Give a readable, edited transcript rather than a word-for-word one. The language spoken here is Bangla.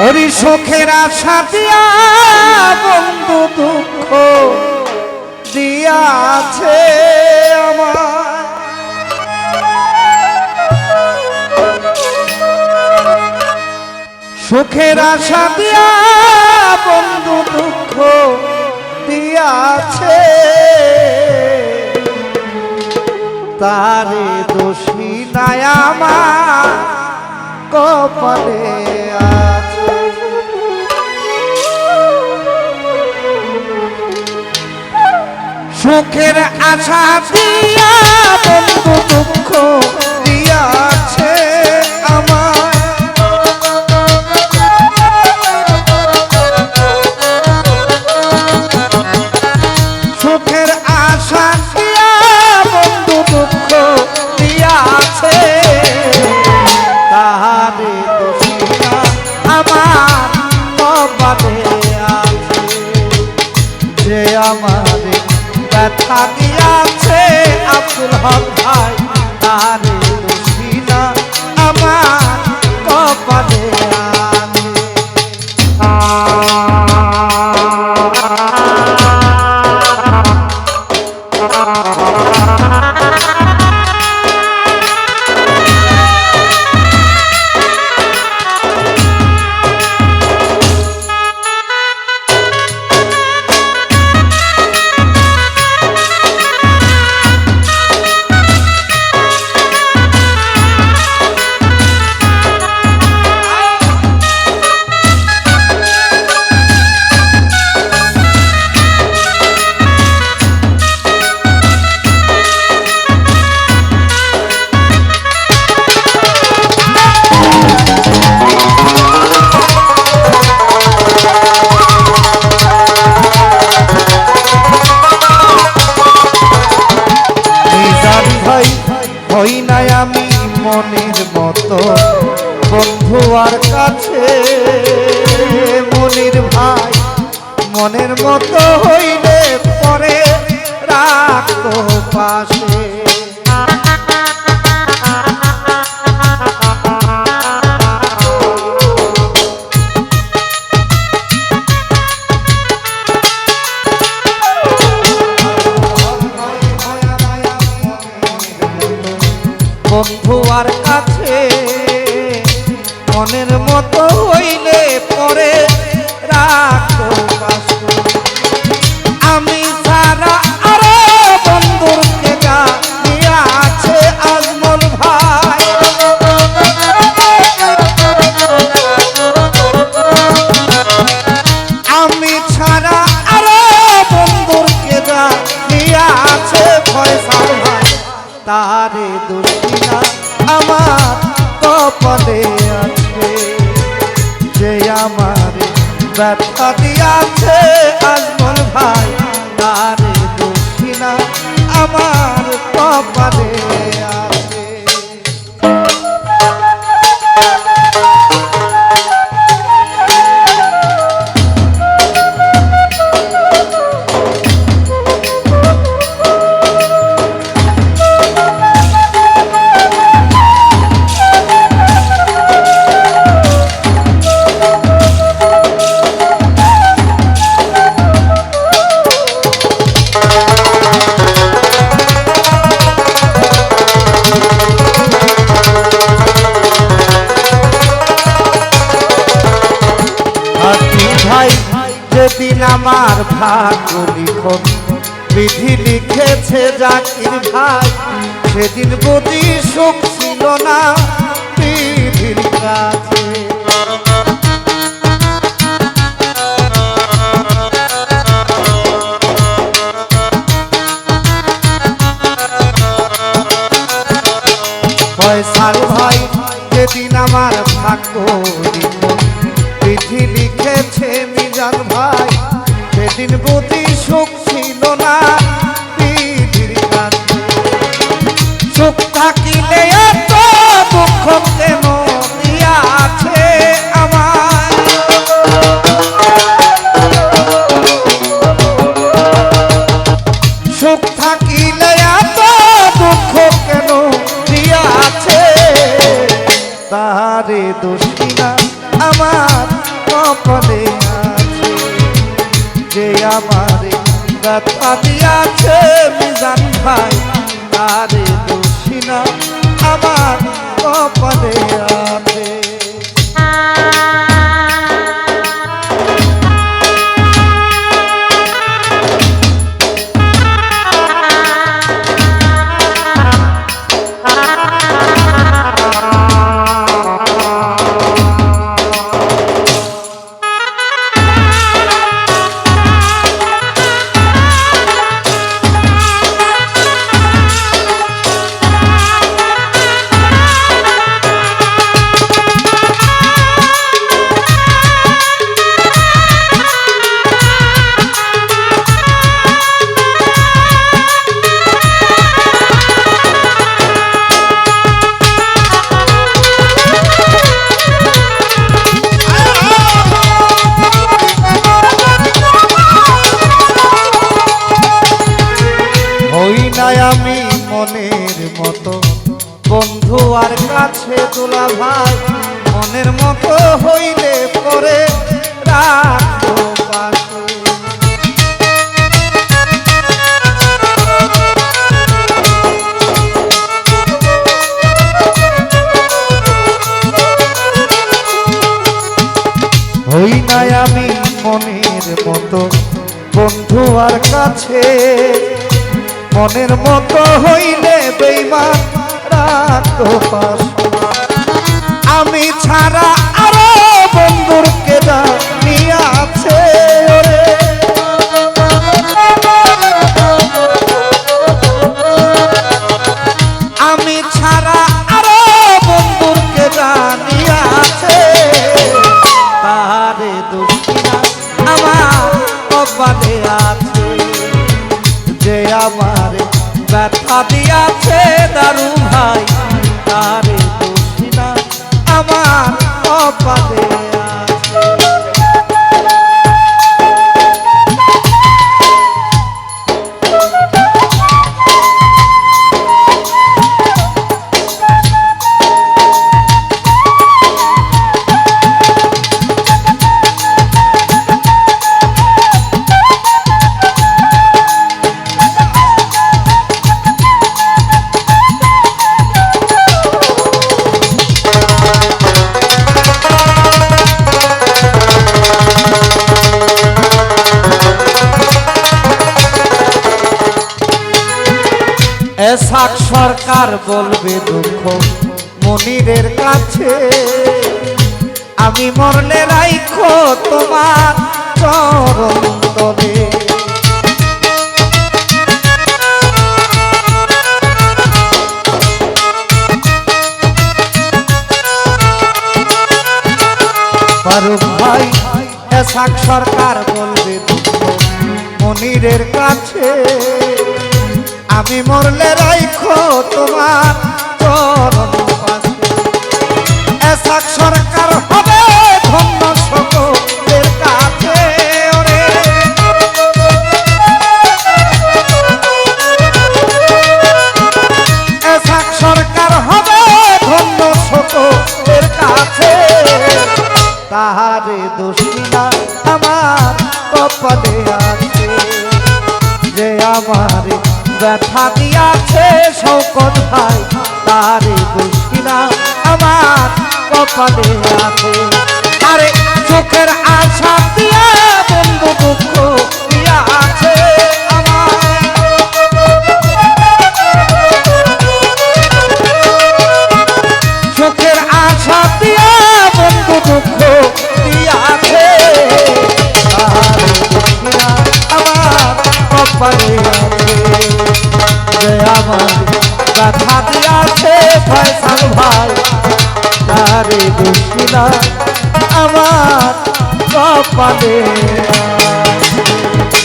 ওরি সুখের আশা দিয়া বন্ধু দুঃখ দিয়াছে আমার সুখের আশা দিয়া বন্ধু দুঃখ দিয়াছে তারে দোষী নাই আমার কপালে আছে সুখের আশা দিয়া বন্ধু দুঃখ দিয়াছে আমার সুখের আশা দিয়া বন্ধু দুঃখ দিয়াছে তাহারে দোষী না আমার কপালে আছে যে আমার ব্যথা দিয়াছে আব্দুল হক ভাই তারে দোষী না আমার কপালে আছে হই নাই আমি মনের মতো বন্ধু আর কাছে মনির ভাই মনের মতো হইলে পরে রাখতো পাশে বন্ধু আর কাছে মনের মতো হইলে পরে রাখো আমি সারা আরো বন্ধুর কেগা নিয়ে আছে আজমল ভাই আমি ছাড়া আরো বন্ধুর কেগা নিয়ে আছে ফয়সাল ভাই তারে দোষী না আমার কপালে আছে যে আমার ব্যথা দিয়াছে আজমল ভাই তারে দোষী না আমার কপালে আছে যেদিন আমার ভাগ্য লিখন বিধি লিখেছে জাকির ভাই সেদিন বুঝি সুখ ছিল না বিধির কাছে ফয়সাল ভাই যেদিন আমার ভাগ্য লিখন বিধি লিখেছে মিজান ভাই সেদিন বুঝি সুখ ছিল না বিধির কাছে সুখ থাকিলে এত দুঃখ কেন দিয়াছে আমার সুখ থাকিলে এত দুঃখ কেন দিয়াছে তারে দোষী না আমার আমারে ব্যথা দিয়াছে মিজান ভাই তারে দোষী না আমার কপালে আছে। আমি মনের মতো বন্ধু আর কাছে তোলা ভাই মনের মতো হইলে পরে রাখো পাশে। হই নাই আমি মনের মতো বন্ধু আর কাছে মনের মতো হইলে বেঈমান রাখো পাশে। আমি ছাড়া আরো বন্ধুর কে জানিয়াছে আমি ছাড়া আরো বন্ধুর কে জানিয়াছে তারে দোষী না আমার কপালে আছে যে আমারে ব্যথা দিয়াছে দারু ভাই তারে দোষী না আমার কপালে এসাক সরকার বলবে দুঃখ মনিরের কাছে আমি মরলে রাইখো তোমার চরণ তলে। ফারুক ভাই এসাক সরকার বলবে দুঃখ মনিরের কাছে আমি মরলে রাইখো তোমার চরণ পাশে। এসাক সরকার হবে ধন্য সকলের কাছে ওরে এসাক সরকার হবে ধন্য সকলের কাছে তাহারে দোষী না আমার কপালে আছে যে আমারে ব্যথা দিয়াছে শৌকত ভাই তারে দোষী না আমার কপালে আছে। আরে চোখের আশা দিয়া বন্ধু দুঃখ দিয়াছে আমার চোখের আশা দিয়া বন্ধু দুঃখ দিয়াছে তারে দোষী না আমার কপালে আছে যে আমার ব্যথা দিয়াছে ফয়সাল ভাই তারে দোষী না আমার কপালে।